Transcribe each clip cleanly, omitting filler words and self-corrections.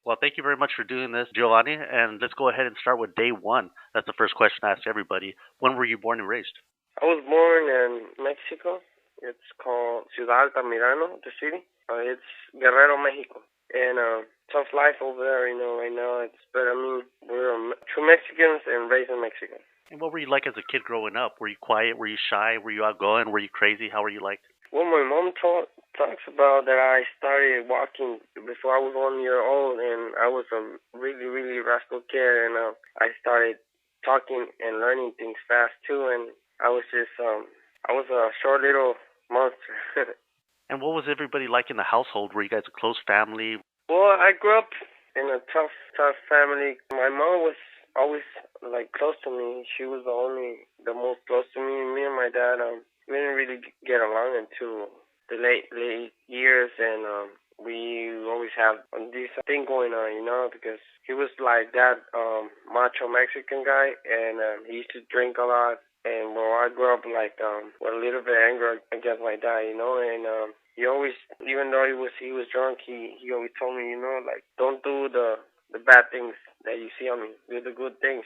Well, thank you very much for doing this, Giovanni. And let's go ahead and start with day one. That's the first question I ask everybody. When were you born and raised? I was born in Mexico. It's called Ciudad Altamirano, the city. It's Guerrero, Mexico. And tough life over there, right now. But I mean, we're true Mexicans and raised in Mexico. And what were you like as a kid growing up? Were you quiet? Were you shy? Were you outgoing? Were you crazy? How were you like? Well, my mom talks about that I started walking before I was 1 year old, and I was a really, really rascal kid, and I started talking and learning things fast too, and I was a short little monster. And what was everybody like in the household? Were you guys a close family? Well, I grew up in a tough family. My mom was always like close to me. She was the most close to me. Me and my dad, we didn't really get along until the late years, and we always have this thing going on, because he was like that macho Mexican guy, and he used to drink a lot. And well, I grew up like with a little bit of anger against my dad, and he always, even though he was drunk, he always told me, like don't do the bad things that you see on me, do the good things.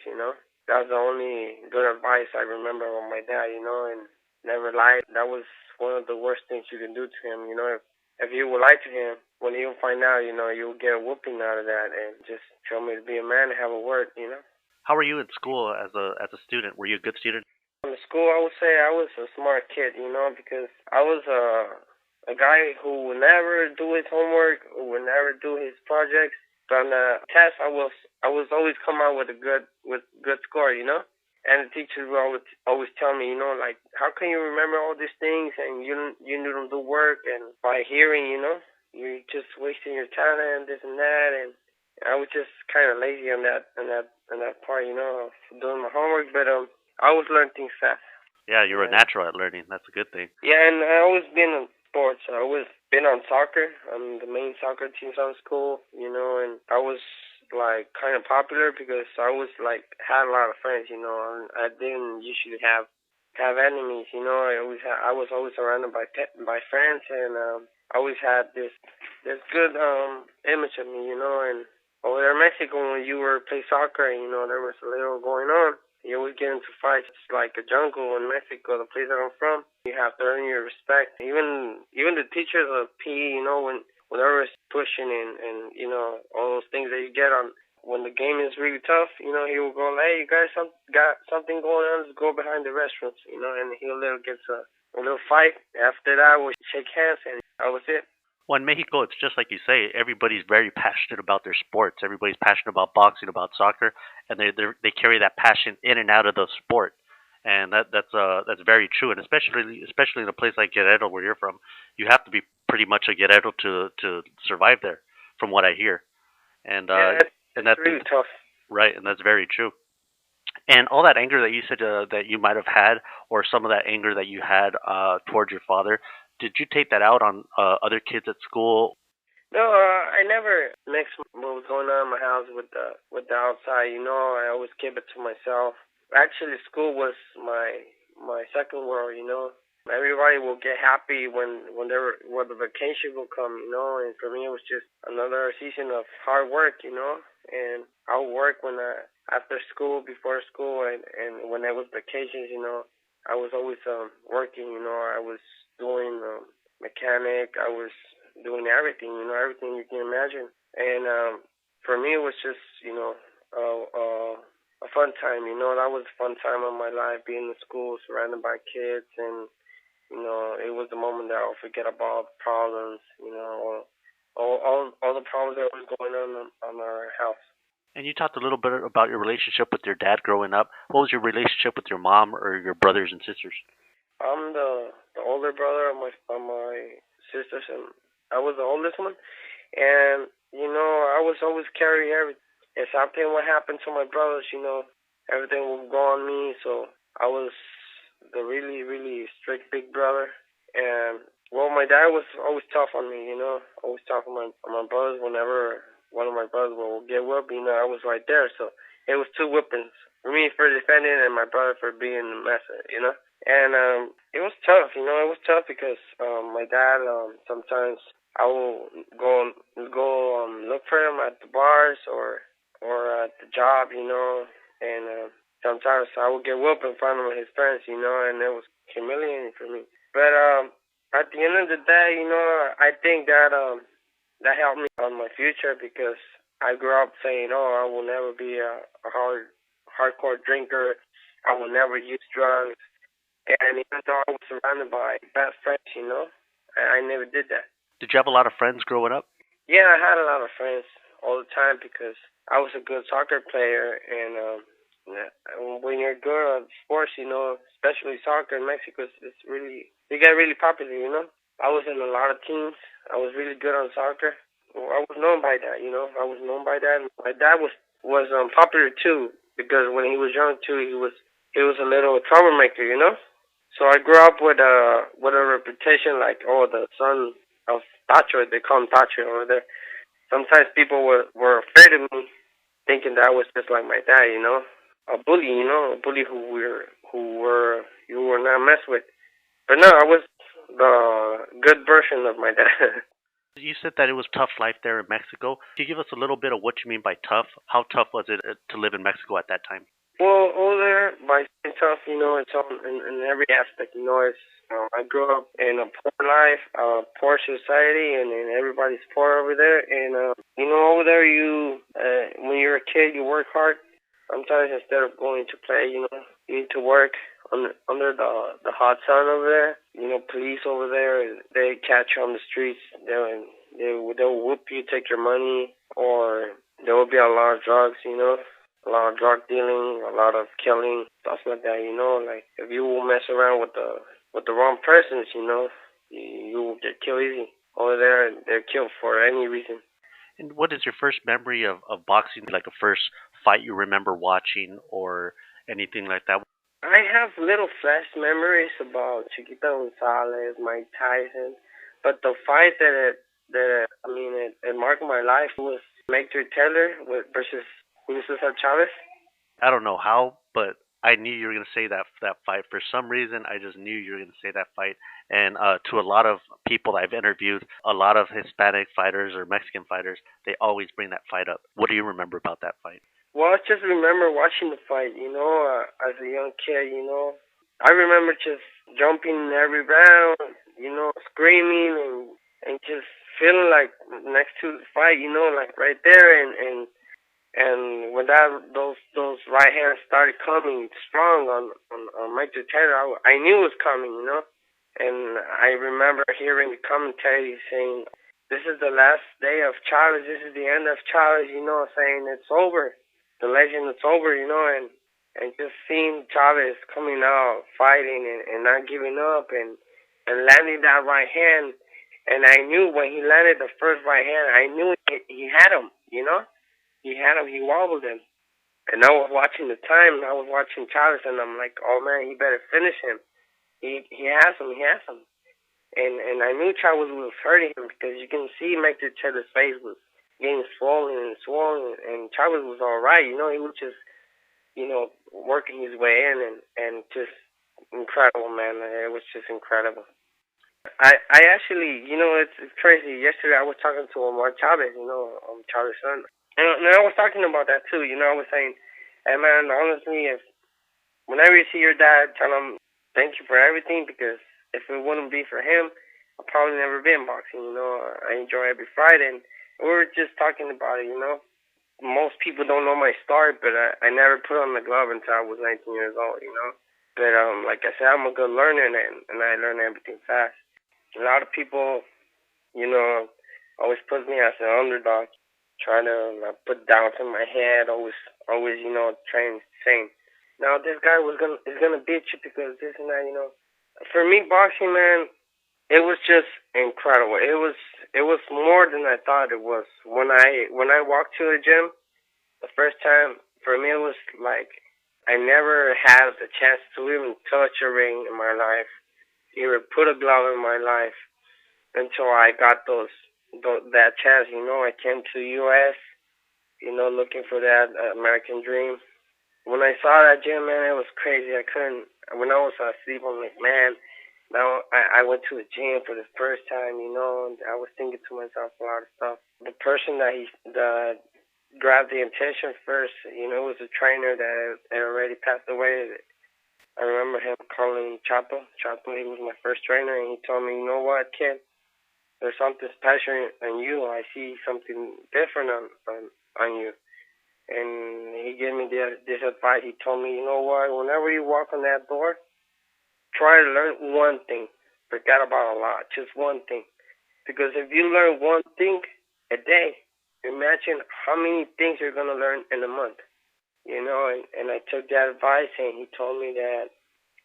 That's the only good advice I remember from my dad, and never lied. That was one of the worst things you can do to him. If you would lie to him, when he'll find out, you'll get a whooping out of that, and just show me to be a man and have a word. How were you in school as a student? Were you a good student? In school, I would say I was a smart kid, because I was a guy who would never do his homework, who would never do his projects. But on the test, I was always come out with good score. And the teachers would always tell me, like, how can you remember all these things and you don't do work, and by hearing, you're just wasting your talent, this and that. And I was just kind of lazy on that part, of doing my homework. But I always learn things fast. Yeah, you're a natural at learning. That's a good thing. Yeah, and I always been in sports. I always been on soccer. I'm the main soccer team on school, and I was like kind of popular because I was like had a lot of friends, and I didn't usually have enemies, I was always surrounded by friends, and I always had this good image of me, and over there in Mexico when you were play soccer, there was a little going on. You always get into fights. It's like a jungle in Mexico, the place that I'm from. You have to earn your respect. Even the teachers of PE, when they're pushing and all those things that you get on when the game is really tough, he will go, hey, you guys got something going on, let's go behind the restrooms, and he'll get a little fight. After that, we'll shake hands, and that was it. Well, in Mexico, it's just like you say. Everybody's very passionate about their sports. Everybody's passionate about boxing, about soccer, and they carry that passion in and out of the sport. And that's very true. And especially in a place like Guerrero, where you're from, you have to be pretty much a Guerrero to survive there, from what I hear. And that's really tough. Right, and that's very true. And all that anger that you said that you might have had, or some of that anger that you had towards your father, did you take that out on other kids at school? No, I never mixed what was going on in my house with the outside. I always kept it to myself. Actually, school was my second world. Everybody will get happy when the vacation will come. And for me, it was just another season of hard work. And I would work after school, before school, and when there was vacations. I was always working. I was doing mechanic. I was doing everything. Everything you can imagine. And for me, it was just a fun time. That was a fun time of my life, being in school, surrounded by kids, and it was the moment that I'll forget about problems. All the problems that was going on our house. And you talked a little bit about your relationship with your dad growing up. What was your relationship with your mom or your brothers and sisters? I'm the older brother of my sisters, and I was the oldest one. And I was always carrying everything. If something would happen to my brothers, everything would go on me. So I was the really, really strict big brother. And well, my dad was always tough on me. Always tough on my brothers. Whenever one of my brothers will get whipped, I was right there. So it was two whippings. Me for defending and my brother for being a mess, And it was tough, It was tough because my dad sometimes I will go look for him at the bars or at the job, and sometimes I would get whooped in front of his parents, and it was humiliating for me. But at the end of the day, I think that that helped me on my future because I grew up saying, "Oh, I will never be a hardcore drinker. I will never use drugs." And even though I was surrounded by best friends, I never did that. Did you have a lot of friends growing up? Yeah, I had a lot of friends all the time because I was a good soccer player, and when you're good at sports, especially soccer in Mexico, it's really you get really popular. I was in a lot of teams. I was really good on soccer. Well, I was known by that. I was known by that. My dad was popular too because when he was young too, he was a little troublemaker. So I grew up with a reputation like, oh, the son of Tacho. They call him Tacho over there. Sometimes people were afraid of me, thinking that I was just like my dad, a bully, a bully who were not messed with. But no, I was the good version of my dad. You said that it was tough life there in Mexico. Can you give us a little bit of what you mean by tough? How tough was it to live in Mexico at that time? Well, over there, by saying tough, it's all in every aspect. I grew up in a poor life, poor society, and everybody's poor over there. And over there, when you're a kid, you work hard. Sometimes instead of going to play, you need to work under the hot sun over there. Police over there, they catch you on the streets. They'll whoop you, take your money, or there will be a lot of drugs. A lot of drug dealing, a lot of killing, stuff like that. Like if you mess around with the wrong persons, you will get killed easy. Over there, they're killed for any reason. And what is your first memory of boxing, like the first fight you remember watching or anything like that? I have little flash memories about Chiquita Gonzalez, Mike Tyson, but the fight it marked my life was Hector Taylor versus Julio Cesar Chavez. I don't know how, but I knew you were going to say that fight. For some reason, I just knew you were going to say that fight. And to a lot of people I've interviewed, a lot of Hispanic fighters or Mexican fighters, they always bring that fight up. What do you remember about that fight? Well, I just remember watching the fight, as a young kid, I remember just jumping in every round, screaming and just feeling like next to the fight, like right there, and when those right hands started coming strong on Mike Taylor, I knew it was coming, and I remember hearing the commentary saying, "This is the last day of Chavez. This is the end of Chavez," saying it's over, the legend is over, and just seeing Chavez coming out, fighting and not giving up and landing that right hand. And I knew when he landed the first right hand, I knew he had him, He had him, he wobbled him. And I was watching the time, and I was watching Chavez, and I'm like, oh man, he better finish him. He has him. And I knew Chavez was hurting him because you can see Mector Taylor's face was getting swollen, and Chavez was all right, He was just, working his way in, and just incredible, man. It was just incredible. I actually, it's crazy. Yesterday I was talking to Omar Chavez, Chavez's son. And I was talking about that too, I was saying, hey man, honestly, whenever you see your dad, tell him thank you for everything because if it wouldn't be for him, I'd probably never be in boxing, I enjoy every fight and we were just talking about it, Most people don't know my story, but I never put on the glove until I was 19 years old, But like I said, I'm a good learner and I learn everything fast. A lot of people, always put me as an underdog, try to put doubts in my head, always, trying saying, now this guy is gonna beat you because this and that, For me, boxing, man, it was just incredible. It was more than I thought it was. When I walked to the gym the first time, for me it was like I never had the chance to even touch a ring in my life, even put a glove in my life until I got that chance. I came to the U.S. Looking for that American dream. When I saw that gym, man, it was crazy. I couldn't. When I was asleep, I'm like, man, Now I went to the gym for the first time, and I was thinking to myself a lot of stuff. The person that grabbed the attention first, was a trainer that had already passed away. I remember him calling Chapo. Chapo, he was my first trainer, and he told me, you know what, kid, there's something special in you. I see something different on you. And he gave me this advice. He told me, you know what, whenever you walk on that door, try to learn one thing. Forget about a lot, just one thing. Because if you learn one thing a day, imagine how many things you're going to learn in a month. And I took that advice, and he told me that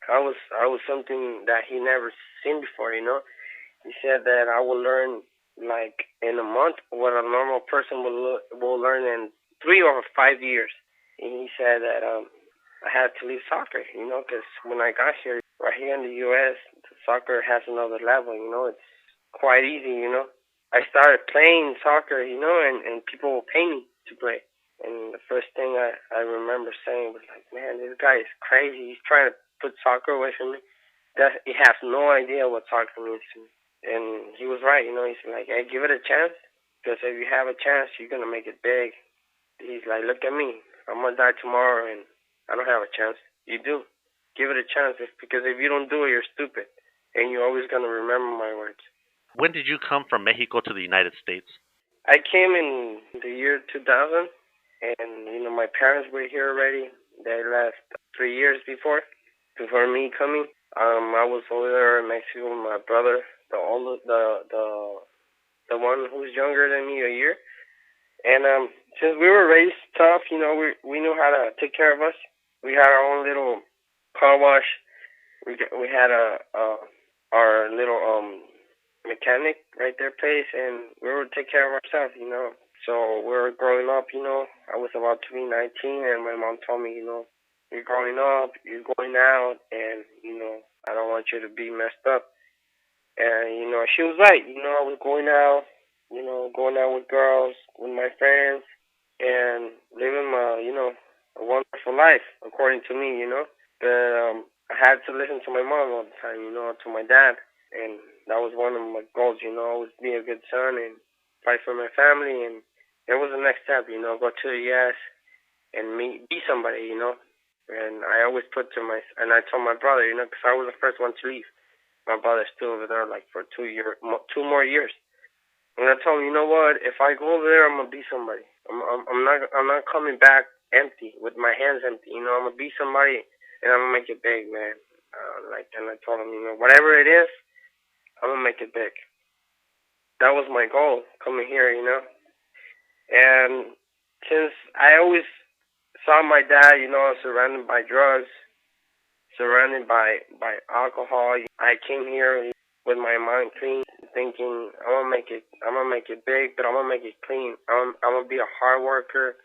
I was something that he never seen before. He said that I will learn like in a month what a normal person will learn in 3 or 5 years. And he said that I had to leave soccer, because when I got here, right here in the U.S., soccer has another level. It's quite easy. I started playing soccer, and people will pay me to play. And the first thing I remember saying was like, man, this guy is crazy. He's trying to put soccer away from me. He has no idea what soccer means to me. And he was right. He's like, hey, give it a chance. Because if you have a chance, you're going to make it big. He's like, look at me. I'm going to die tomorrow, and I don't have a chance. You do. Give it a chance. Because if you don't do it, you're stupid. And you're always going to remember my words. When did you come from Mexico to the United States? I came in the year 2000. And, my parents were here already. They left 3 years before me coming. I was over there in Mexico with my brother, the one who's younger than me a year. And since we were raised tough, we knew how to take care of us. We had our own little car wash. We had our little mechanic right there place, and we would take care of ourselves. So we were growing up. I was about to be 19, and my mom told me, you're growing up, you're going out, and I don't want you to be messed up. And she was right. I was going out, going out with girls, with my friends, and living a wonderful life, according to me. But I had to listen to my mom all the time, to my dad, and that was one of my goals. Always be a good son and fight for my family. And it was the next step, go to the U.S. and be somebody. And I always and I told my brother, because I was the first one to leave. My brother's still over there, like for 2 more years. And I told him, you know what? If I go over there, I'm gonna be somebody. I'm not coming back empty with my hands empty. I'm gonna be somebody, and I'm gonna make it big, man. And I told him, whatever it is, I'm gonna make it big. That was my goal coming here. And since I always saw my dad, surrounded by drugs, surrounded by alcohol, I came here with my mind clean, thinking I'm gonna make it big, but I'm gonna make it clean. I'm gonna be a hard worker.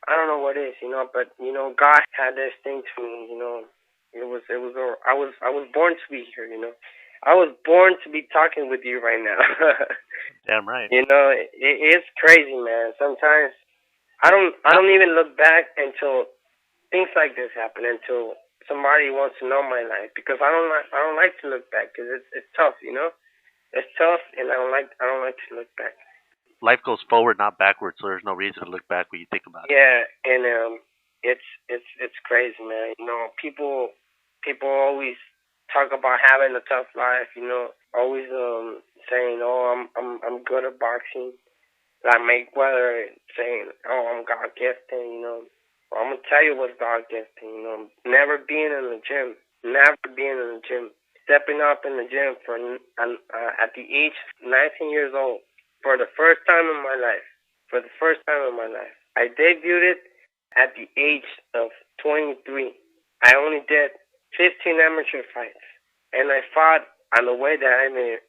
I don't know what it is, but God had this thing to me, I was born to be here, I was born to be talking with you right now. Damn right. It's crazy, man. Sometimes I don't even look back until things like this happen, until somebody wants to know my life, because I don't like to look back, because it's tough, It's tough, and I don't like to look back. Life goes forward, not backwards, so there's no reason to look back when you think about it. Yeah, and it's crazy, man. People always talk about having a tough life, always saying, "Oh, I'm good at boxing." Like Mayweather saying, "Oh, I'm God gifted," Well, I'm gonna tell you what's God gifted, Never being in the gym, stepping up in the gym at the age of 19 years old for the first time in my life. I debuted it at the age of 23. I only did 15 amateur fights, and I fought on the way that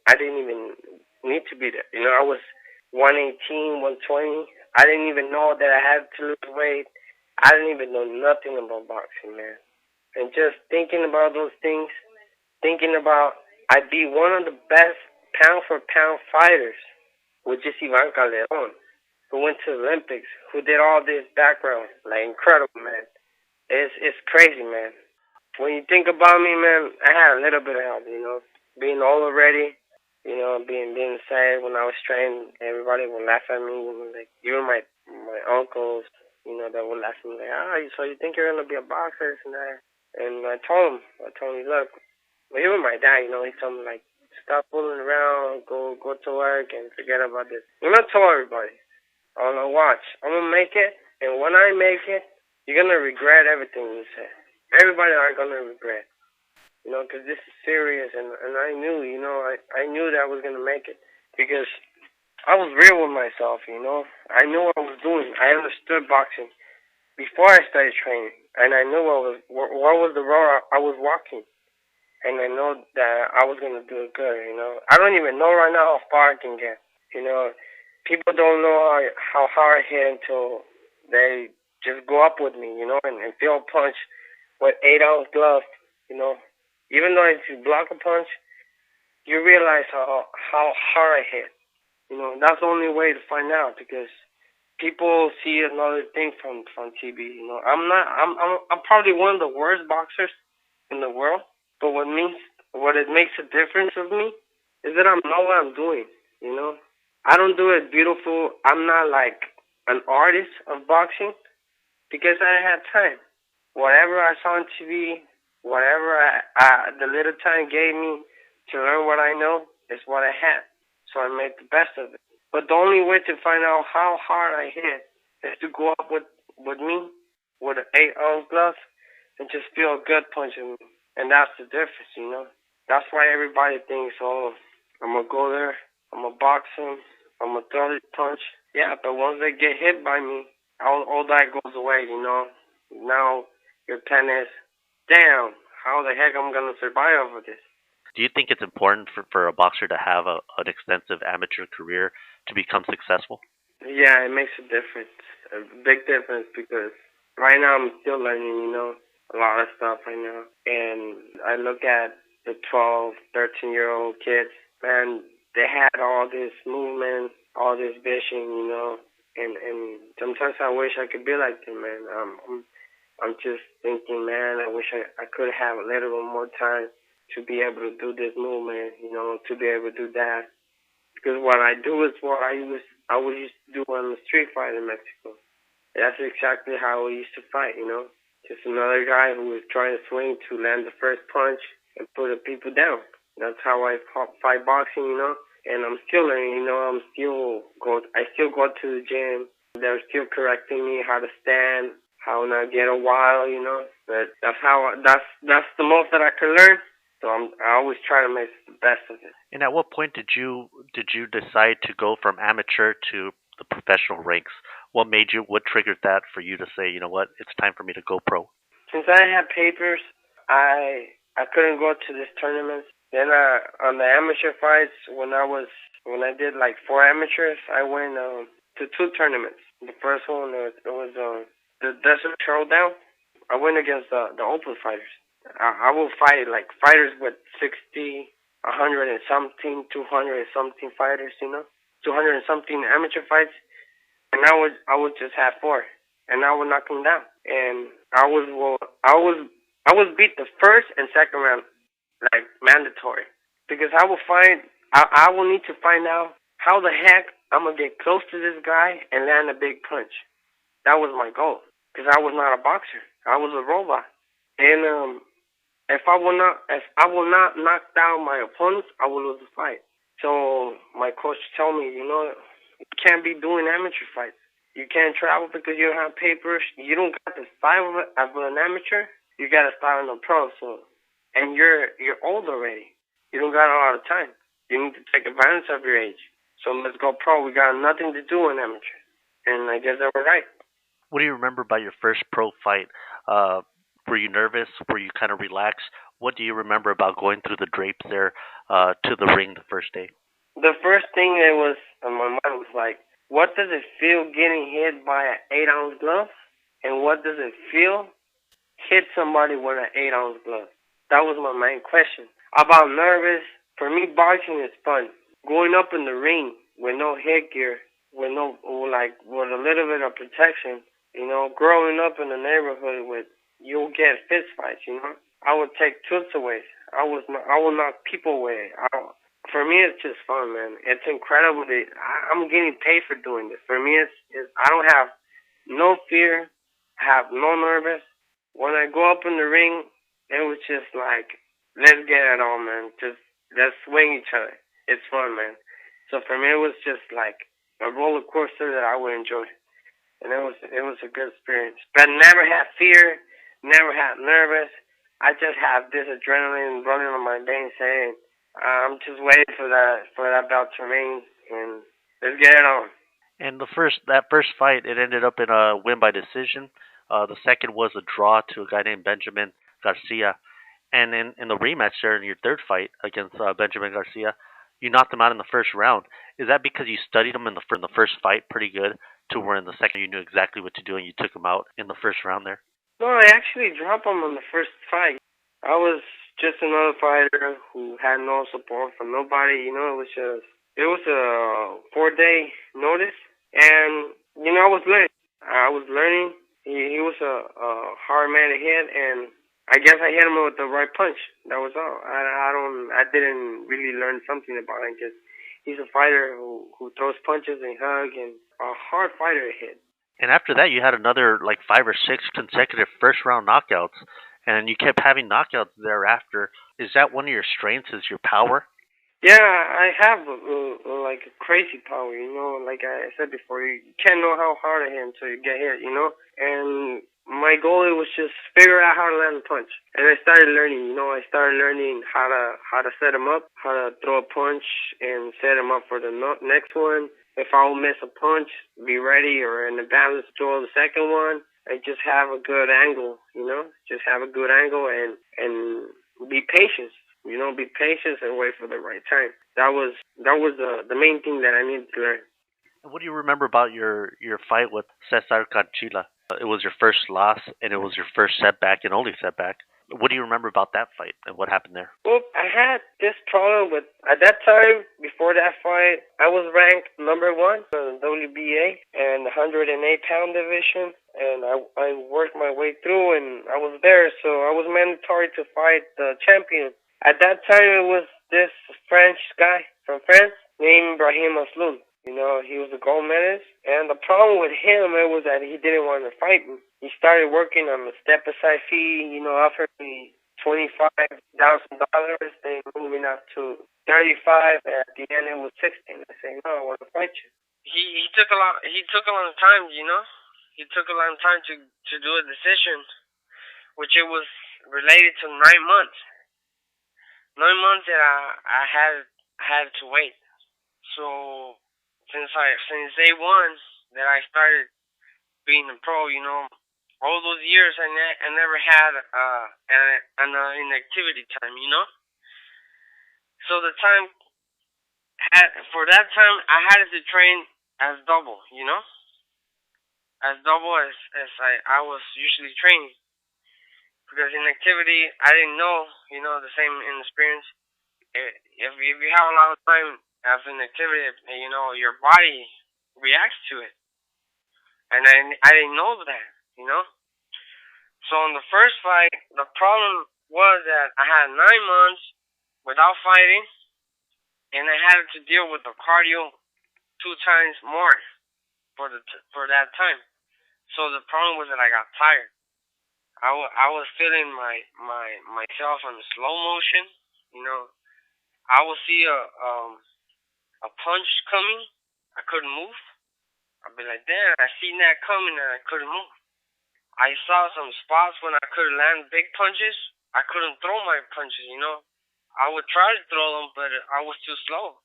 I didn't even need to be there. I was 118, 120. I didn't even know that I had to lose weight. I didn't even know nothing about boxing, man. And just thinking about those things, thinking about I'd be one of the best pound-for-pound fighters, which is Ivan Calderon, who went to the Olympics, who did all this background. Like, incredible, man. It's crazy, man. When you think about me, man, I had a little bit of help, being old already, being sad when I was training. Everybody would laugh at me, like even my uncles, that would laugh at me like, so you think you're gonna be a boxer and that? And I told him, look, but even my dad, he told me like, stop fooling around, go to work and forget about this. I told everybody, I'm gonna watch, I'm gonna make it, and when I make it, you're gonna regret everything you said. Everybody are gonna regret. Because this is serious, and I knew, I knew that I was gonna make it because I was real with myself, I knew what I was doing. I understood boxing before I started training, and I knew what was the road I was walking, and I know that I was gonna do it good. I don't even know right now how far I can get. You know, People don't know how hard I hit until they just go up with me, and feel a punch with 8-ounce gloves, you know. Even though if you block a punch, you realize how hard I hit. That's the only way to find out because people see another thing from TV. I'm probably one of the worst boxers in the world, but what it makes a difference of me is that I know what I'm doing. You know, I don't do it beautiful. I'm not like an artist of boxing because I had time. Whatever I saw on TV, whatever the little time gave me to learn what I know is what I had. So I made the best of it. But the only way to find out how hard I hit is to go up with me with an 8-ounce glove and just feel a gut punch in me. And that's the difference. That's why everybody thinks, oh, I'm going to go there, I'm going to box him, I'm going to throw this punch. Yeah, but once they get hit by me, all that goes away. Now your plan is, damn, how the heck I'm going to survive over this? Do you think it's important for a boxer to have an extensive amateur career to become successful? Yeah, it makes a difference, a big difference, because right now I'm still learning, a lot of stuff right now. And I look at the 12, 13-year-old kids, man, they had all this movement, all this vision, and sometimes I wish I could be like them, man. I'm just thinking, man, I wish I could have a little bit more time to be able to do this movement, to be able to do that. Because what I do is what I used to do on the street fight in Mexico. That's exactly how we used to fight, Just another guy who was trying to swing to land the first punch and put the people down. That's how I fight boxing, And I'm still learning, I still go to the gym. They're still correcting me how to stand, how not get a while, But that's the most that I can learn. So I always try to make the best of it. And at what point did you decide to go from amateur to the professional ranks? What triggered that for you to say, you know what, it's time for me to go pro? Since I had papers, I couldn't go to these tournaments. Then on the amateur fights, when I did like 4 amateurs, I went to 2 tournaments. The first one it was the Desert Showdown. I went against the open fighters. I will fight like fighters with 60, 100 and something, 200 and something fighters, 200 and something amateur fights, and I would just have 4, and I would knock them down. And I was beat the first and second round, like mandatory, because I will need to find out how the heck I'm gonna get close to this guy and land a big punch. That was my goal, because I was not a boxer. I was a robot, and if I will not knock down my opponents, I will lose the fight. So my coach told me, you can't be doing amateur fights. You can't travel because you don't have papers. You don't got the style of an amateur. You got a style of a pro. And you're old already. You don't got a lot of time. You need to take advantage of your age. So let's go pro. We got nothing to do in amateur. And I guess they were right. What do you remember about your first pro fight? Were you nervous? Were you kind of relaxed? What do you remember about going through the drapes there to the ring the first day? The first thing that was on my mind was like, what does it feel getting hit by an 8-ounce glove? And what does it feel hit somebody with an 8-ounce glove? That was my main question. About nervous, for me, boxing is fun. Going up in the ring with no headgear, with a little bit of protection, growing up in the neighborhood you'll get fist fights, I would take tilt-aways. I will knock people away. For me, it's just fun, man. It's incredible that I'm getting paid for doing this. For me, it's I don't have no fear, have no nervous. When I go up in the ring, it was just like, let's get it on, man. Just let's swing each other. It's fun, man. So for me, it was just like a roller coaster that I would enjoy, and it was a good experience. But never had fear, never had nervous. I just have this adrenaline running on my veins, saying, I'm just waiting for that belt to ring, and let's get it on. And that first fight, it ended up in a win by decision. The second was a draw to a guy named Benjamin Garcia. And in the rematch there in your third fight against Benjamin Garcia, you knocked him out in the first round. Is that because you studied him in the first fight pretty good, to where in the second you knew exactly what to do and you took him out in the first round there? No, I actually dropped him on the first fight. I was just another fighter who had no support from nobody. It was a 4 day notice, and I was learning. I was learning. He was a hard man to hit, and I guess I hit him with the right punch. That was all. I didn't really learn something about him. Just he's a fighter who throws punches and hugs, and a hard fighter to hit. And after that, you had another like 5 or 6 consecutive first round knockouts, and you kept having knockouts thereafter. Is that one of your strengths? Is your power? Yeah, I have like a crazy power, Like I said before, you can't know how hard I hit until you get hit. And my goal was just figure out how to land a punch. And I started learning, I started learning how to set him up, how to throw a punch and set him up for the next one. If I will miss a punch, be ready or in the balance to throw the second one. I just have a good angle, Just have a good angle and be patient. Be patient and wait for the right time. That was the main thing that I needed to learn. What do you remember about your fight with Cesar Canchila? It was your first loss, and it was your first setback and only setback. What do you remember about that fight and what happened there? Well, I had this problem with at that time. Before that fight, I was ranked number one in the WBA and 108-pound division, and I worked my way through, and I was there, so I was mandatory to fight the champion. At that time, it was this French guy from France named Brahim Asloun. He was a gold medalist, and the problem with him it was that he didn't want to fight me. He started working on the step aside fee. Offered me $25,000, then moving up to 35. At the end, it was 16. I said, no, I want to fight you. He took a lot. He took a long time. He took a long time to do a decision, which it was related to 9 months. 9 months that I had to wait. So since day one that I started being a pro, all those years I never had an inactivity time, So the time for that time I had to train as double, as double as I was usually training. Because in activity, I didn't know, the same in experience. If you have a lot of time after an activity, your body reacts to it. And I didn't know that. So in the first fight, the problem was that I had 9 months without fighting, and I had to deal with the cardio 2 times more for that time. So the problem was that I got tired. I was feeling myself in slow motion. I would see a punch coming. I couldn't move. I'd be like, damn, I seen that coming and I couldn't move. I saw some spots when I could land big punches. I couldn't throw my punches. I would try to throw them, but I was too slow.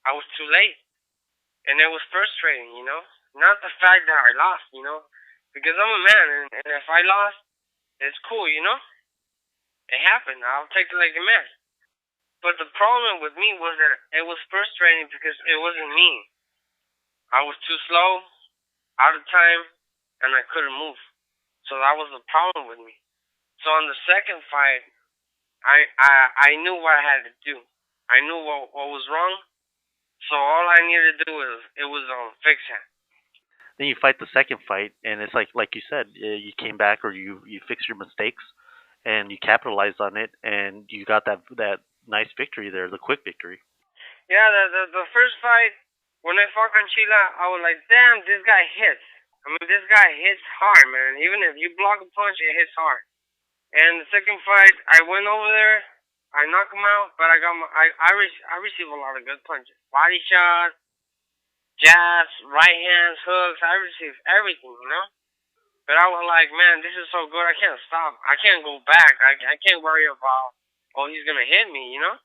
I was too late, and it was frustrating. Not the fact that I lost. Because I'm a man, and if I lost. It's cool, It happened. I'll take it like a man. But the problem with me was that it was frustrating because it wasn't me. I was too slow, out of time, and I couldn't move. So that was the problem with me. So on the second fight, I knew what I had to do. I knew what was wrong. So all I needed to do was fix that. Then you fight the second fight, and it's like you said, you came back or you fixed your mistakes, and you capitalized on it, and you got that nice victory there, the quick victory. Yeah, the first fight when I fought Conchila, I was like, damn, this guy hits. I mean, this guy hits hard, man. Even if you block a punch, it hits hard. And the second fight, I went over there, I knocked him out, but I received a lot of good punches, body shots, jabs, right hands, hooks. I received everything, you know. But I was like, man, this is so good. I can't stop. I can't go back. I can't worry about, oh, he's gonna hit me, you know.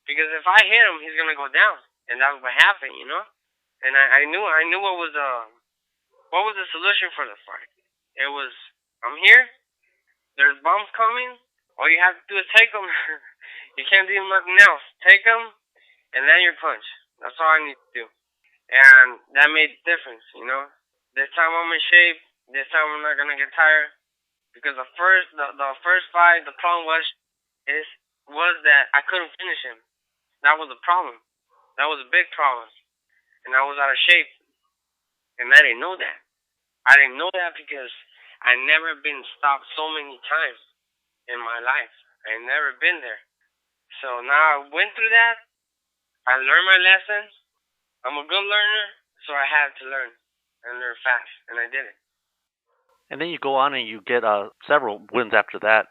Because if I hit him, he's gonna go down, and that's what happened, you know. And I knew what was the solution for the fight. It was, I'm here. There's bombs coming. All you have to do is take them. You can't do nothing else. Take them, and land your punch. That's all I need to do. And that made a difference, you know. This time I'm in shape. This time I'm not gonna get tired. Because the first fight, the problem was that I couldn't finish him. That was the problem. That was a big problem. And I was out of shape. And I didn't know that. I didn't know that because I never been stopped so many times in my life. I never been there. So now I went through that. I learned my lesson. I'm a good learner, so I had to learn and learn fast, and I did it. And then you go on and you get several wins after that.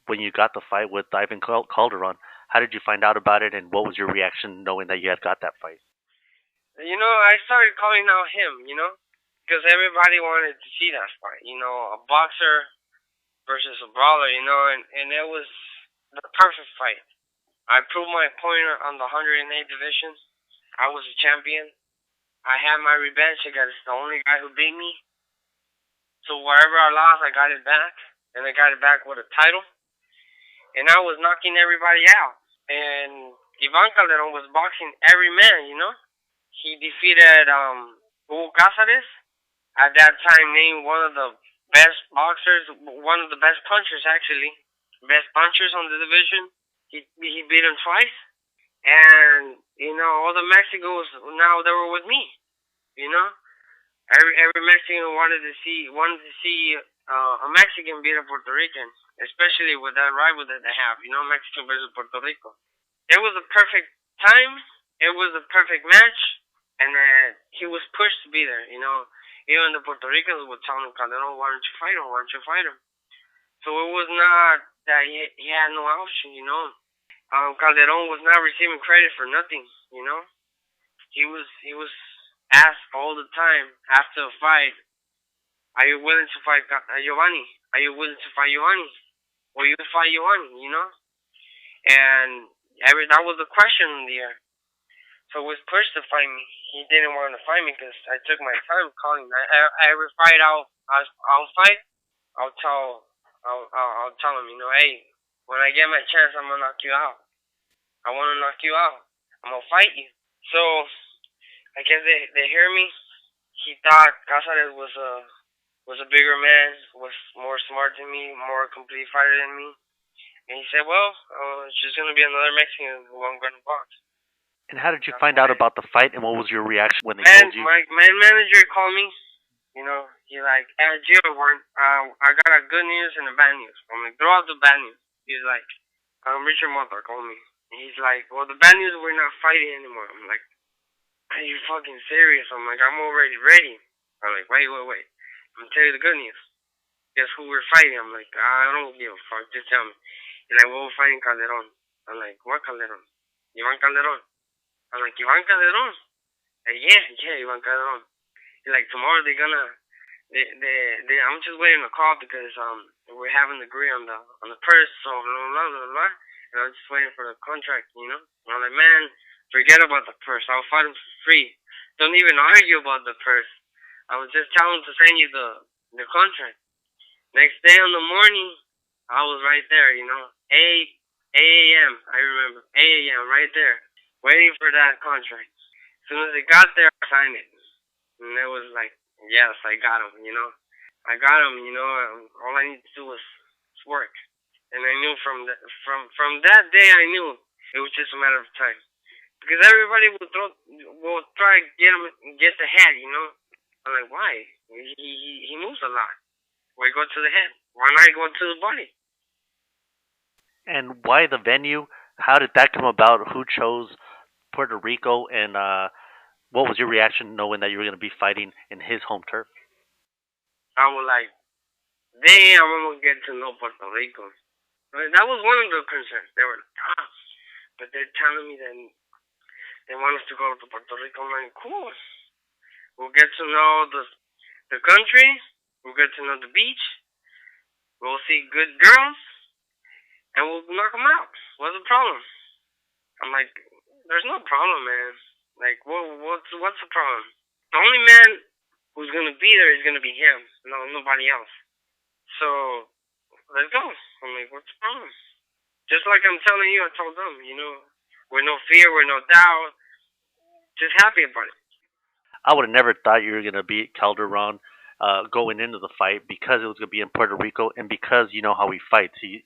When you got the fight with Ivan Calderon, how did you find out about it, and what was your reaction knowing that you had got that fight? You know, I started calling out him, you know, because everybody wanted to see that fight. You know, a boxer versus a brawler, you know, and it was the perfect fight. I proved my point on the 108 division. I was a champion. I had my revenge against the only guy who beat me. So wherever I lost, I got it back, and I got it back with a title. And I was knocking everybody out. And Ivan Calderon was boxing every man, you know. He defeated Hugo Casares, at that time named one of the best boxers, one of the best punchers actually, best punchers on the division. He beat him twice, and you know all the Mexicans now they were with me. You know, every Mexican wanted to see a Mexican beat a Puerto Rican, especially with that rival that they have. You know, Mexico versus Puerto Rico. It was a perfect time. It was a perfect match, and he was pushed to be there. You know, even the Puerto Ricans would tell him, Calderon, why don't you fight him? Why don't you fight him? So it was not that he had no option, you know. Calderon was not receiving credit for nothing, you know. He was asked all the time after a fight, are you willing to fight Giovanni? Are you willing to fight Giovanni? Will you fight Giovanni, you know? And that was the question in the air. So it was pushed to fight me. He didn't want to fight me because I took my time calling. Every fight I'll fight, I'll tell him, you know, hey, when I get my chance, I'm gonna knock you out. I want to knock you out. I'm gonna fight you. So I guess they hear me. He thought Casares was a bigger man, was more smart than me, more complete fighter than me. And he said, well, it's just gonna be another Mexican who I'm gonna box. And how did you find out about the fight, and what was your reaction when they told you? My manager called me. You know, he like, hey, Gio, I got a good news and a bad news. I'm like, throw out the bad news. He's like, Richard Mota called me. And he's like, well, the bad news, we're not fighting anymore. I'm like, are you fucking serious? I'm like, I'm already ready. I'm like, wait. I'm gonna tell you the good news. Guess who we're fighting? I'm like, I don't give a fuck. Just tell me. He's like, well, we're fighting Calderon. I'm like, what Calderon? Ivan Calderon. I'm like, Ivan Calderon? Like, yeah, Ivan Calderon. He's like, tomorrow they're gonna, I'm just waiting to call because we're having to agree on the purse, so blah blah blah blah. And I'm just waiting for the contract, you know. And I'm like, man, forget about the purse. I'll fight him for free. Don't even argue about the purse. I was just telling him to send you the contract. Next day in the morning, I was right there, you know, 8 a.m. I remember 8 a.m. right there, waiting for that contract. As soon as it got there, I signed it, and it was like, yes, I got him, you know. I got him, you know. All I need to do was work, and I knew from that day, I knew it was just a matter of time, because everybody will try to get the head, you know. I'm like, why? He moves a lot. Why go to the head? Why not go to the body? And why the venue? How did that come about? Who chose Puerto Rico? And what was your reaction knowing that you were going to be fighting in his home turf? I was like, damn, I'm gonna get to know Puerto Rico. But that was one of the concerns. They were like, but they're telling me that they want us to go to Puerto Rico. I'm like, cool. We'll get to know the country. We'll get to know the beach. We'll see good girls, and we'll knock them out. What's the problem? I'm like, there's no problem, man. Like, what's the problem? The only man who's gonna be there is gonna be him. No, nobody else. So let's go. I'm like, what's the problem? Just like I'm telling you, I told them, with no fear, with no doubt, just happy about it. I would have never thought you were going to beat Calderon going into the fight because it was going to be in Puerto Rico and because you know how he fights. He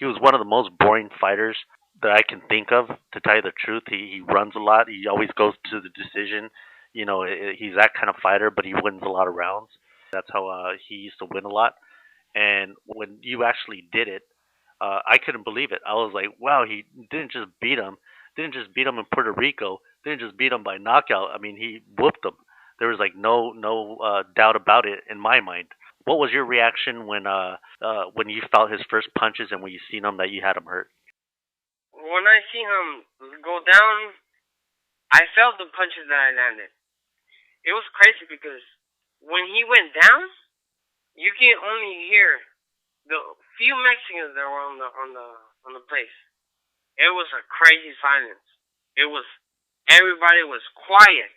was one of the most boring fighters that I can think of. To tell you the truth, he runs a lot. He always goes to the decision. He's that kind of fighter, but he wins a lot of rounds. That's how he used to win a lot. And when you actually did it, I couldn't believe it. I was like, wow, he didn't just beat him. Didn't just beat him in Puerto Rico. Didn't just beat him by knockout. I mean, he whooped him. There was like no doubt about it in my mind. What was your reaction when you felt his first punches and when you seen him that you had him hurt? When I see him go down, I felt the punches that I landed. It was crazy because when he went down, you can only hear the few Mexicans that were on the place. It was a crazy silence. It was everybody was quiet.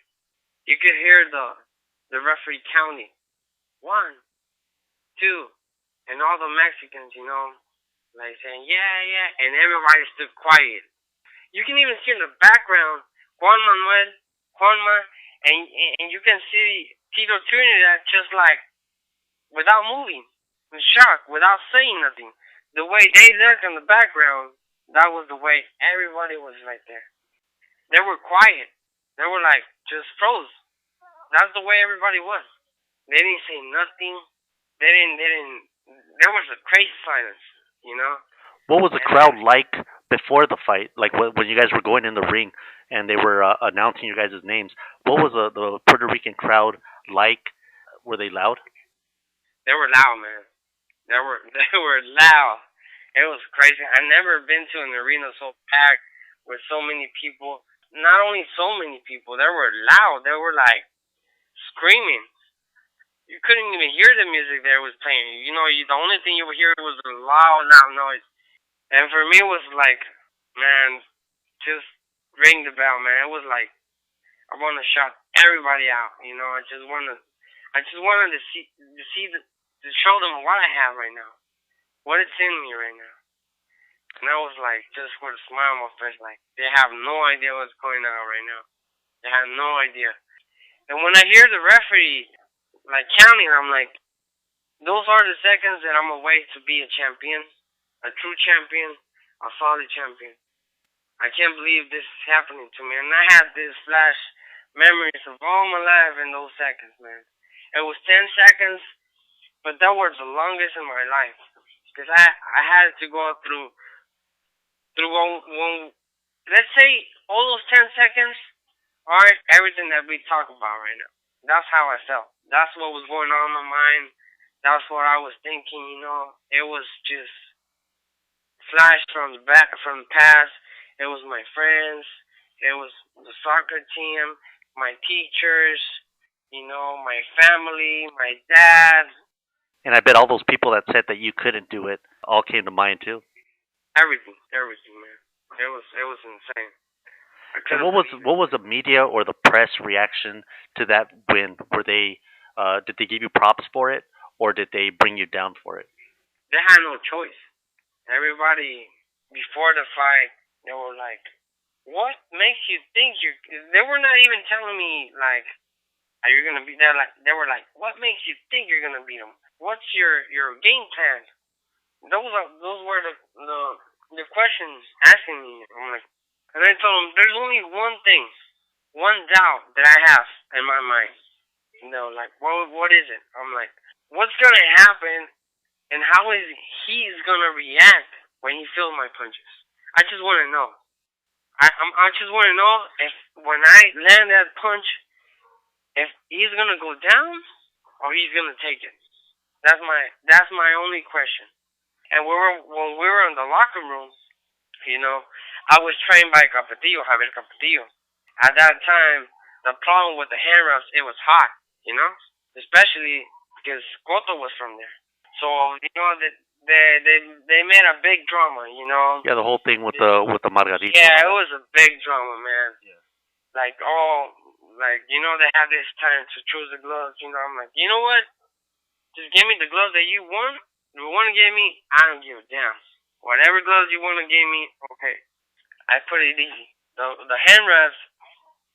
You could hear the referee counting 1, 2, and all the Mexicans, like saying yeah, and everybody stood quiet. You can even see in the background Juan Manuel, Juanma, and you can see Tito Trinidad just like without moving, in shock, without saying nothing. The way they looked in the background, that was the way everybody was right there. They were quiet. They were like just froze. That's the way everybody was. They didn't say nothing. They didn't. There was a crazy silence. What was the crowd like before the fight? Like when you guys were going in the ring and they were announcing your guys' names. What was the Puerto Rican crowd like? Were they loud? They were loud, man. They were loud. It was crazy. I never been to an arena so packed with so many people. Not only so many people, they were loud. They were like screaming. You couldn't even hear the music that was playing. The only thing you would hear was a loud noise. And for me, it was like, man, just ring the bell, man. It was like I want to shout everybody out. I just wanted to show them what I have right now, what it's in me right now. And I was like, just with a smile on my face, like they have no idea what's going on right now. They have no idea. And when I hear the referee like counting, I'm like, those are the seconds that I'm away to be a champion, a true champion, a solid champion. I can't believe this is happening to me. And I had this flash memories of all my life in those seconds, man. It was 10 seconds, but that was the longest in my life. Because I had to go through one, let's say all those 10 seconds are everything that we talk about right now. That's how I felt. That's what was going on in my mind. That's what I was thinking. It was just flash from the past. It was my friends. It was the soccer team, my teachers, my family, my dad. And I bet all those people that said that you couldn't do it all came to mind too. Everything, man. It was insane. And what was the media or the press reaction to that win? Were they did they give you props for it or did they bring you down for it? They had no choice. Everybody before the fight, they were like, "What makes you think you?" They were not even telling me like, "Are you gonna be there?" Like they were like, "What makes you think you're gonna beat them? What's your game plan?" Those were the questions asking me. I'm like, and I told them, "There's only one thing, one doubt that I have in my mind. Like what is it?" I'm like, "What's gonna happen, and how is he's gonna react when he feels my punches. I just want to know. I just want to know if when I land that punch, if he's gonna go down or he's gonna take it. That's my only question. And when we were in the locker room, I was trained by Javier Capetillo. At that time, the problem with the hand wraps, it was hot, especially because Cotto was from there. So they made a big drama. Yeah, the whole thing with the Margarito. Yeah, it was a big drama, man. Yeah. They have this time to choose the gloves. I'm like, you know what? Just give me the gloves that you want. If you want to give me, I don't give a damn. Whatever gloves you want to give me, okay. I put it easy. The hand wraps,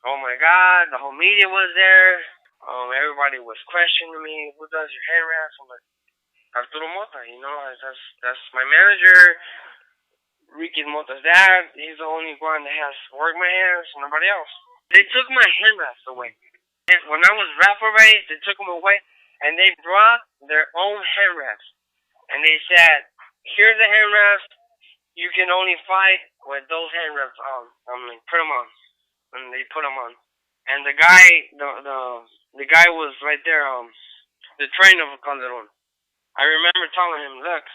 oh my God, the whole media was there. Everybody was questioning me. Who does your hand wraps? I'm like, Arturo Mota, that's my manager. Ricky Mota's dad. He's the only one that has worked my hands. Nobody else. They took my hand wraps away. And when I was wrapped already, they took them away, and they brought their own hand wraps. And they said, here's the hand wraps. You can only fight with those hand wraps on. Put them on. And they put them on. And the guy was right there, the trainer of Calderon. I remember telling him, look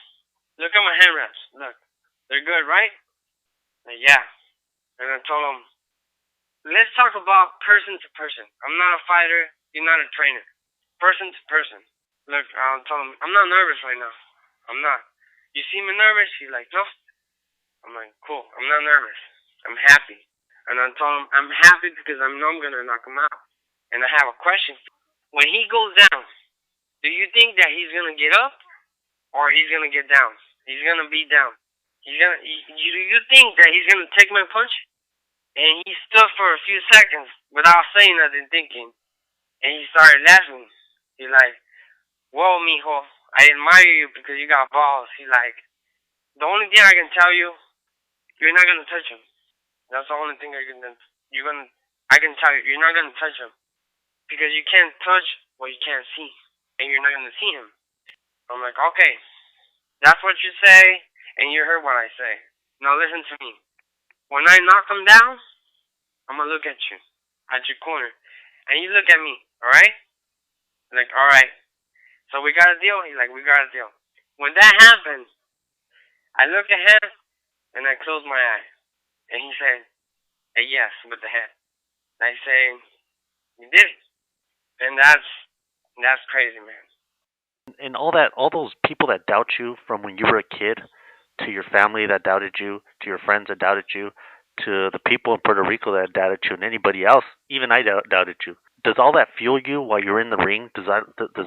at my hand wraps. Look, they're good, right? Like, yeah. And I told him, let's talk about person to person. I'm not a fighter. You're not a trainer. Person to person. Look, I'll tell him, I'm not nervous right now. I'm not. You see me nervous? He's like, no. I'm like, cool. I'm not nervous. I'm happy. And I told him, I'm happy because I know I'm going to knock him out. And I have a question. When he goes down, do you think that he's going to get up or he's going to get down? He's going to be down. Do you think that he's going to take my punch? And he stood for a few seconds without saying nothing, thinking. And he started laughing. He's like, whoa, mijo, I admire you because you got balls. He's like, the only thing I can tell you, you're not going to touch him. That's the only thing I can tell you. You're not going to touch him. Because you can't touch what you can't see. And you're not going to see him. I'm like, okay. That's what you say, and you heard what I say. Now listen to me. When I knock him down, I'm going to look at you. At your corner. And you look at me. Alright? Like, alright. So we got a deal? He's like, we got a deal. When that happened, I look at him, and I close my eye. And he said, a yes with the head. And I say, you did it. And that's crazy, man. And all those people that doubt you from when you were a kid, to your family that doubted you, to your friends that doubted you, to the people in Puerto Rico that doubted you, and anybody else, even I doubted you. Does all that fuel you while you're in the ring? Does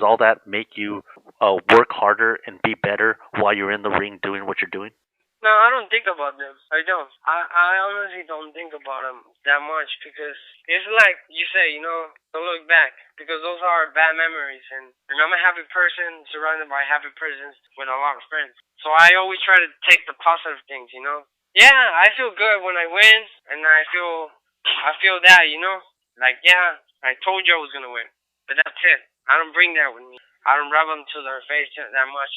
all that make you work harder and be better while you're in the ring doing what you're doing? No, I don't think about them. I don't. I honestly don't think about them that much because it's like you say, don't look back because those are bad memories. And I'm a happy person surrounded by happy persons with a lot of friends. So I always try to take the positive things, Yeah, I feel good when I win, and I feel that, Like, yeah, I told you I was going to win. But that's it. I don't bring that with me. I don't rub them to their face that much,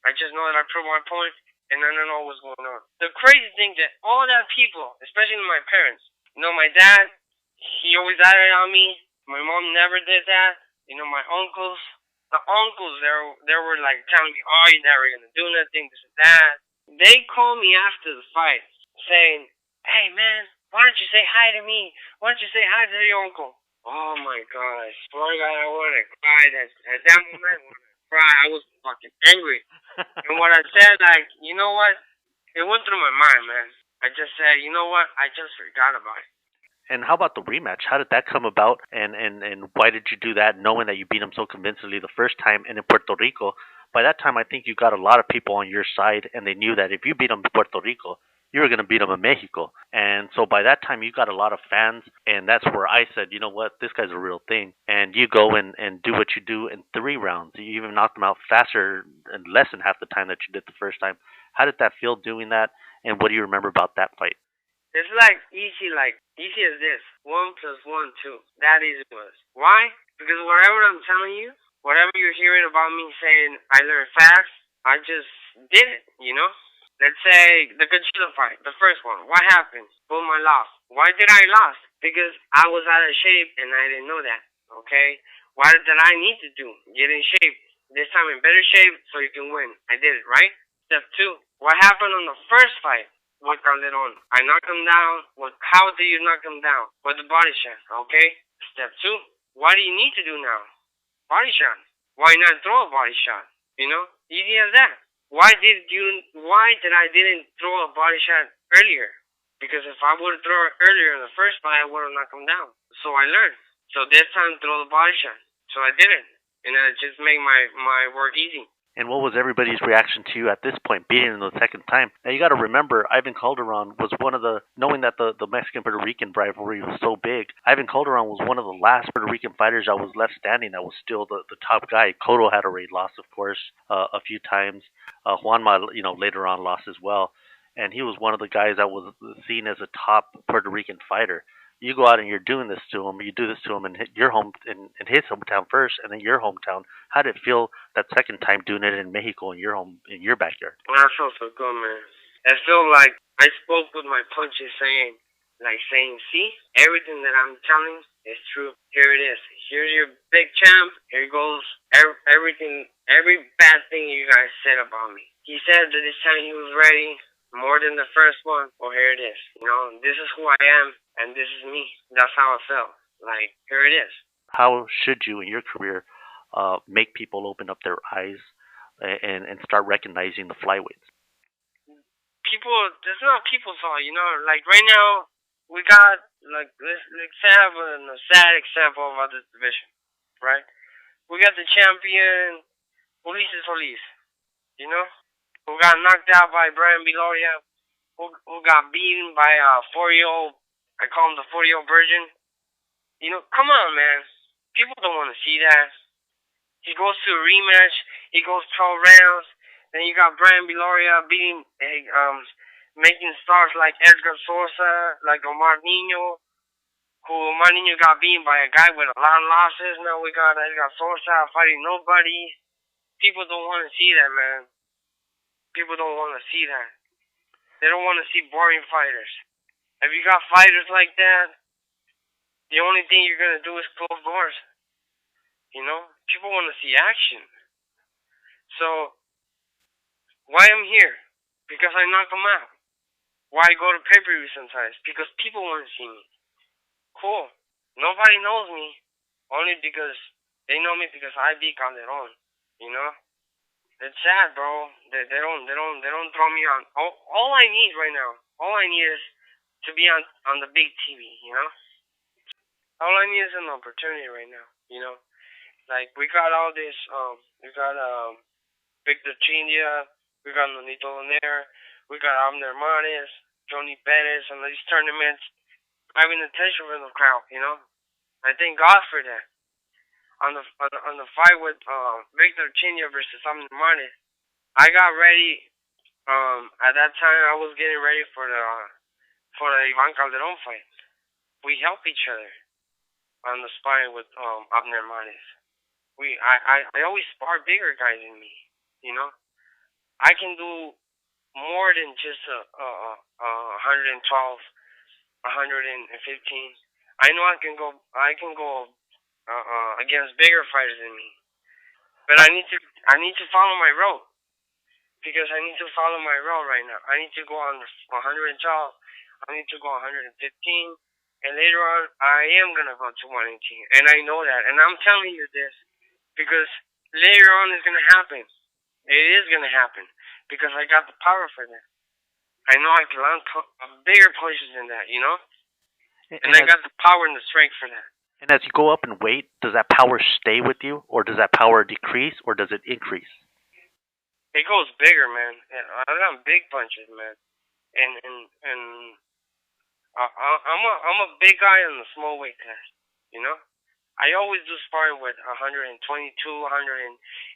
I just know that I proved my point. And I don't know what's going on. The crazy thing that all that people, especially my parents, my dad, he always added on me. My mom never did that. My uncles, they were like telling me, oh, you're never going to do nothing, this and that. They called me after the fight saying, hey, man, why don't you say hi to me? Why don't you say hi to your uncle? Oh, my gosh. Swear to God, I want to cry at that moment. I was fucking angry. And what I said, you know what? It went through my mind, man. I just said, you know what? I just forgot about it. And how about the rematch? How did that come about? And why did you do that, knowing that you beat him so convincingly the first time and in Puerto Rico? By that time, I think you got a lot of people on your side, and they knew that if you beat him in Puerto Rico, you were going to beat him in Mexico. And so by that time, you got a lot of fans, and that's where I said, you know what, this guy's a real thing. And you go and do what you do in 3 rounds. You even knocked him out faster and less than half the time that you did the first time. How did that feel doing that, and what do you remember about that fight? It's easy as this. 1 + 1, 2. That easy was. Why? Because whatever I'm telling you, whatever you're hearing about me saying I learned fast, I just did it, Let's say the Godzilla fight, the first one. What happened? Boom, I lost. Why did I lost? Because I was out of shape and I didn't know that. Okay? What did I need to do? Get in shape. This time in better shape so you can win. I did it, right? Step two. What happened on the first fight with Calderon? I knocked him down. How do you knock him down? With the body shot, okay? Step two. What do you need to do now? Body shot. Why not throw a body shot? Easy as that. Why did I didn't throw a body shot earlier? Because if I would have thrown it earlier in the first fight, I would have knocked him down. So I learned. So this time, throw the body shot. So I did it. And it just made my work easy. And what was everybody's reaction to you at this point, beating him the second time? Now, you got to remember, Ivan Calderon was one of knowing that the Mexican-Puerto Rican rivalry was so big, Ivan Calderon was one of the last Puerto Rican fighters that was left standing that was still the top guy. Cotto had already lost, of course, a few times. Juanma, later on lost as well. And he was one of the guys that was seen as a top Puerto Rican fighter. You go out and you're doing this to him. You do this to him in his hometown first, and then your hometown. How did it feel that second time doing it in Mexico in your backyard? Well, that felt so good, man. It felt like I spoke with my punches, saying, see, everything that I'm telling is true. Here it is. Here's your big champ. Here goes everything, every bad thing you guys said about me. He said that this time he was ready. More than the first one. Well, here it is. This is who I am, and this is me. That's how I felt. Here it is. How should you, in your career, make people open up their eyes and start recognizing the flyweights? There's not people's fault, right now, we got, let's have a sad example of this division, right? We got the champion, Ulises Solis, who got knocked out by Brian Viloria, who got beaten by a 4-year-old, I call him the 4-year-old virgin. Come on, man. People don't want to see that. He goes to a rematch. He goes 12 rounds. Then you got Brian Viloria making stars like Edgar Sosa, like Omar Niño, who Omar Niño got beaten by a guy with a lot of losses. Now we got Edgar Sosa fighting nobody. People don't want to see that, man. People don't want to see that. They don't want to see boring fighters. If you got fighters like that, the only thing you're going to do is close doors. People want to see action. So, why I'm here? Because I knock them out. Why I go to pay-per-view sometimes? Because people want to see me. Cool. Nobody knows me. Only because they know me because I beat Calderon. It's sad, bro. They don't throw me on. All I need right now, all I need is to be on the big TV. All I need is an opportunity right now. We got all this. We got Victor Chindia. We got Nonito Donaire. We got Abner Mares, Johnny Perez, and these tournaments having attention from the crowd. I thank God for that. On the fight with Victor Chindia versus Abner Mares, I got ready. At that time, I was getting ready for the Ivan Calderon fight. We help each other on the sparring with Abner Mares. I always spar bigger guys than me. I can do more than just 112, 115. I know I can go against bigger fighters than me. But I need to follow my road. Because I need to follow my road right now. I need to go on 112. I need to go 115. And later on, I am going to go to 118. And I know that. And I'm telling you this because later on it's going to happen. It is going to happen. Because I got the power for that. I know I can land bigger punches than that, And I got the power and the strength for that. And as you go up in weight, does that power stay with you? Or does that power decrease? Or does it increase? It goes bigger, man. I got big punches, man. And I'm a big guy in the small weight class, I always do sparring with 122, 118,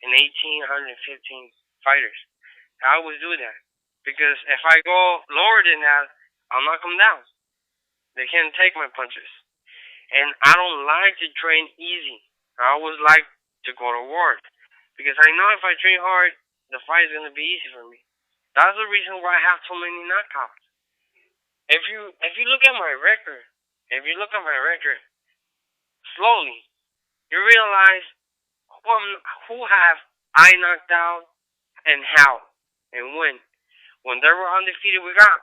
115 fighters. I always do that because if I go lower than that, I'll knock them down. They can't take my punches, and I don't like to train easy. I always like to go to war because I know if I train hard, the fight is gonna be easy for me. That's the reason why I have so many knockouts. If you look at my record, if you look at my record slowly, you realize who have I knocked out and how and when. When they were undefeated, we got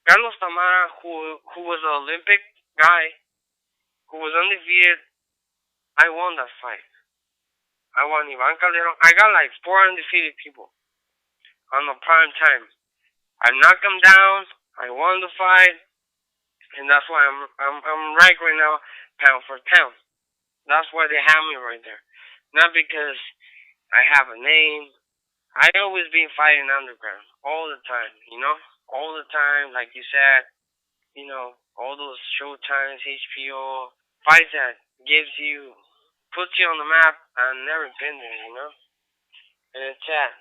Carlos Tamara, who was an Olympic guy, who was undefeated. I won that fight. I won Ivan Calderon. I got like four undefeated people on the prime time. I knocked them down. I won the fight, and that's why I'm ranked right now, pound for pound. That's why they have me right there. Not because I have a name. I always been fighting underground all the time. All the time. Like you said, all those showtimes, HBO fights that puts you on the map. I've never been there. And it's sad.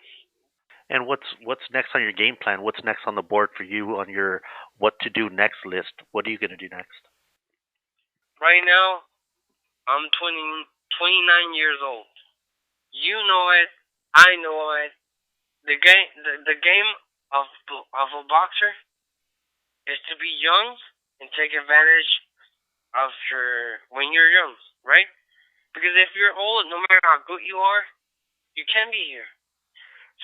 And what's next on your game plan? What's next on the board for you on your what to do next list? What are you gonna do next? Right now, I'm 29 years old. You know it. I know it. The game of a boxer is to be young and take advantage of when you're young, right? Because if you're old, no matter how good you are, you can't be here.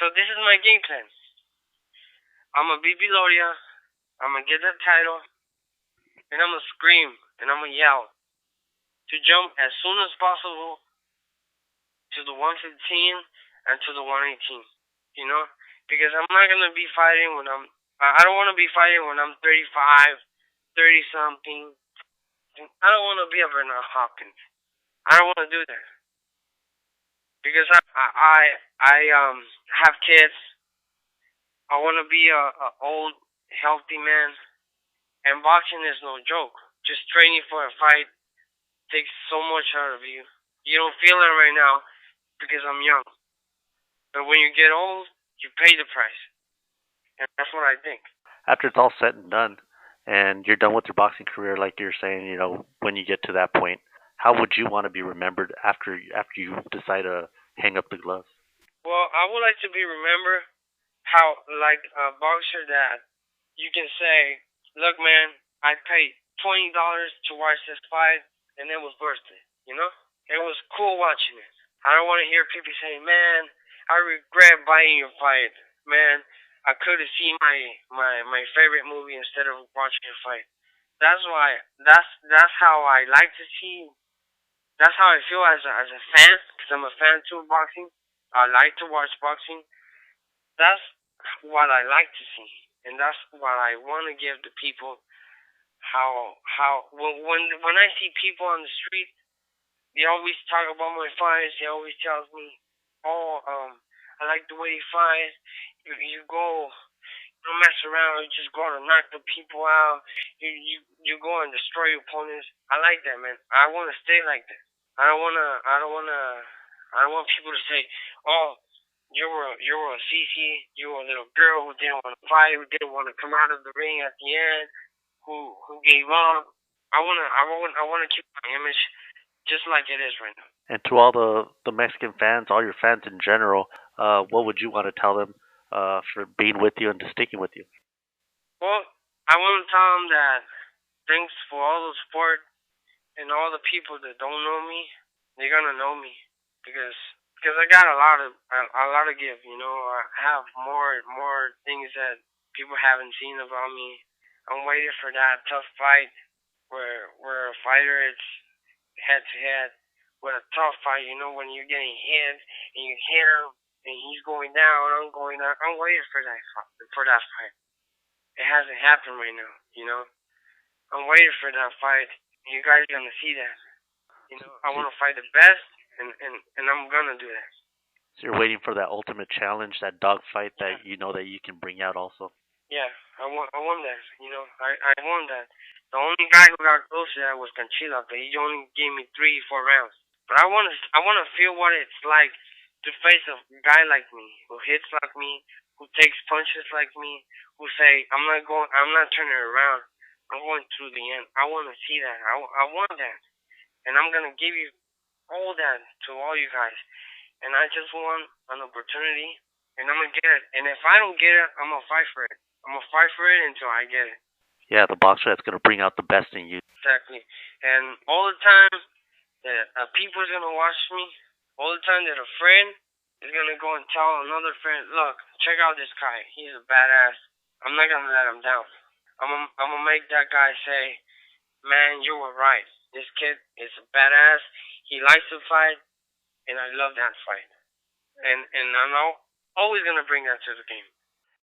So this is my game plan. I'm gonna beat Beloria. I'm gonna get that title, and I'm gonna scream and I'm gonna yell to jump as soon as possible to the 115 and to the 118. Because I'm not gonna be fighting when I don't want to be fighting when I'm 35, 30 something. I don't want to be a Bernard Hopkins. I don't want to do that because I have kids. I want to be a old healthy man, and boxing is no joke. Just training for a fight takes so much out of you. You don't feel it right now because I'm young, but when you get old, you pay the price, and that's what I think. After it's all said and done, and you're done with your boxing career, like you're saying, when you get to that point, how would you want to be remembered after you decide to hang up the gloves? Well, I would like to be remembered how like a boxer that you can say, look, man, I paid $20 to watch this fight, and it was worth it. It was cool watching it. I don't want to hear people say, man, I regret buying your fight. Man, I could have seen my favorite movie instead of watching your fight. That's why. That's how I like to see. That's how I feel as a fan, because I'm a fan too of boxing. I like to watch boxing. That's what I like to see, and that's what I want to give the people. How when I see people on the street, they always talk about my fights. They always tell me, "Oh, I like the way you fight. You go, you don't mess around. You just go and knock the people out. You go and destroy your opponents." I like that, man. I want to stay like that. I don't wanna. I don't wanna. I don't want people to say, "Oh, you were a CC. You were a little girl who didn't want to fight, who didn't want to come out of the ring at the end, who gave up." I wanna keep my image just like it is right now. And to all the Mexican fans, all your fans in general, what would you want to tell them for being with you and to sticking with you? Well, I want to tell them that thanks for all the support and all the people that don't know me, they're gonna know me because I got a lot to give. I have more things that people haven't seen about me. I'm waiting for that tough fight where a fighter is head to head with a tough fight. When you're getting hit and you hit him and he's going down, I'm going down. I'm waiting for that fight. It hasn't happened right now. I'm waiting for that fight. You guys are gonna see that. I want to fight the best, and I'm gonna do that. So you're waiting for that ultimate challenge, that dog fight that that you can bring out also. Yeah, I won that. I won that. The only guy who got close to that was Canchila, but he only gave me 3, 4 rounds. But I wanna feel what it's like to face a guy like me, who hits like me, who takes punches like me, who say I'm not turning around. I'm going through the end. I want to see that. I want that, and I'm gonna give you all that to all you guys. And I just want an opportunity and I'm gonna get it. And if I don't get it, I'm gonna fight for it. I'm gonna fight for it until I get it. Yeah, the boxer that's gonna bring out the best in you. Exactly. And all the time that people's gonna watch me, all the time that a friend is gonna go and tell another friend, look, check out this guy. He's a badass. I'm not gonna let him down. I'm gonna make that guy say, man, you were right. This kid is a badass. He likes to fight, and I love that fight. And I'm always gonna bring that to the game.